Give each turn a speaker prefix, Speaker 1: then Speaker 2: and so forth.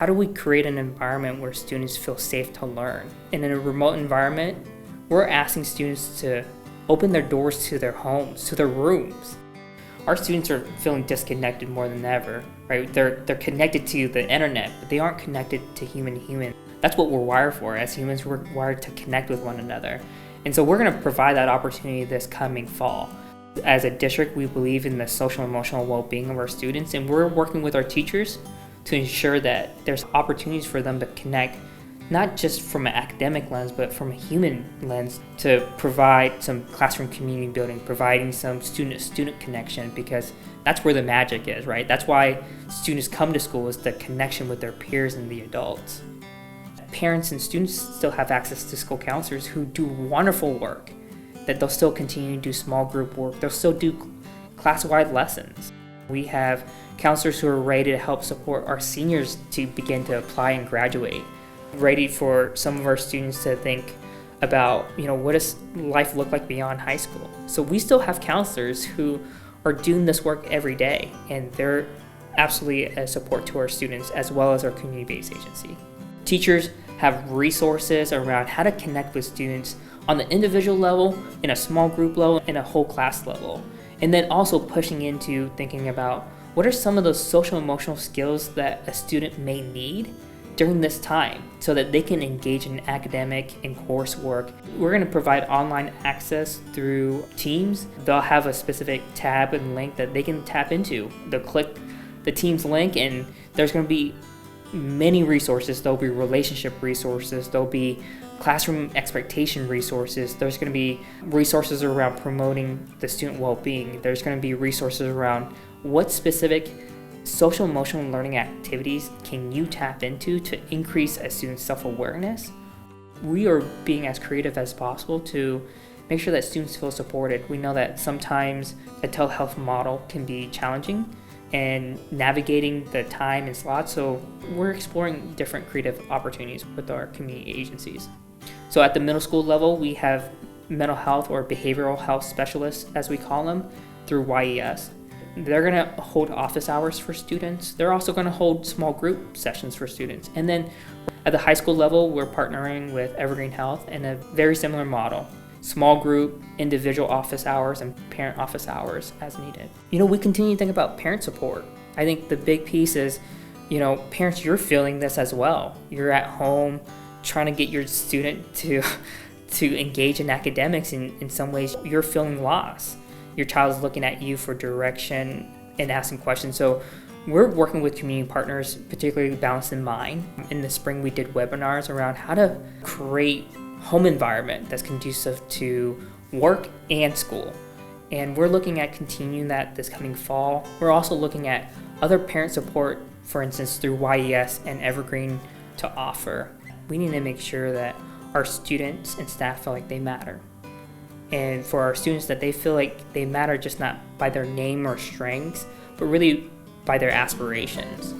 Speaker 1: How do we create an environment where students feel safe to learn? And in a remote environment, we're asking students to open their doors to their homes, to their rooms. Our students are feeling disconnected more than ever, right? They're connected to the internet, but they aren't connected to human to human. That's what we're wired for. As humans, we're wired to connect with one another. And so we're going to provide that opportunity this coming fall. As a district, we believe in the social and emotional well-being of our students, and we're working with our teachers to ensure that there's opportunities for them to connect, not just from an academic lens, but from a human lens, to provide some classroom community building, providing some student-to-student connection, because that's where the magic is, right? That's why students come to school, is the connection with their peers and the adults. Parents and students still have access to school counselors who do wonderful work, that they'll still continue to do small group work, they'll still do class-wide lessons. We have counselors who are ready to help support our seniors to begin to apply and graduate, ready for some of our students to think about, what does life look like beyond high school? So we still have counselors who are doing this work every day, and they're absolutely a support to our students as well as our community-based agency. Teachers have resources around how to connect with students on the individual level, in a small group level, in a whole class level. And then also pushing into thinking about what are some of those social emotional skills that a student may need during this time so that they can engage in academic and coursework. We're going to provide online access through Teams. They'll have a specific tab and link that they can tap into. They'll click the Teams link, and there's going to be many resources. There'll be relationship resources. There'll be classroom expectation resources. There's going to be resources around promoting the student well-being. There's going to be resources around what specific social emotional learning activities can you tap into to increase a student's self-awareness. We are being as creative as possible to make sure that students feel supported. We know that sometimes a telehealth model can be challenging and navigating the time and slots, so we're exploring different creative opportunities with our community agencies. So at the middle school level, we have mental health or behavioral health specialists, as we call them, through YES. They're going to hold office hours for students. They're also going to hold small group sessions for students. And then at the high school level, we're partnering with Evergreen Health in a very similar model. Small group, individual office hours, and parent office hours as needed. We continue to think about parent support. I think the big piece is, parents, you're feeling this as well. You're at home trying to get your student to engage in academics. In some ways, you're feeling lost. Your child is looking at you for direction and asking questions. So we're working with community partners, particularly Balance in Mind. In the spring, we did webinars around how to create home environment that's conducive to work and school. And we're looking at continuing that this coming fall. We're also looking at other parent support, for instance, through YES and Evergreen to offer. We need to make sure that our students and staff feel like they matter. And for our students, that they feel like they matter just not by their name or strengths, but really by their aspirations.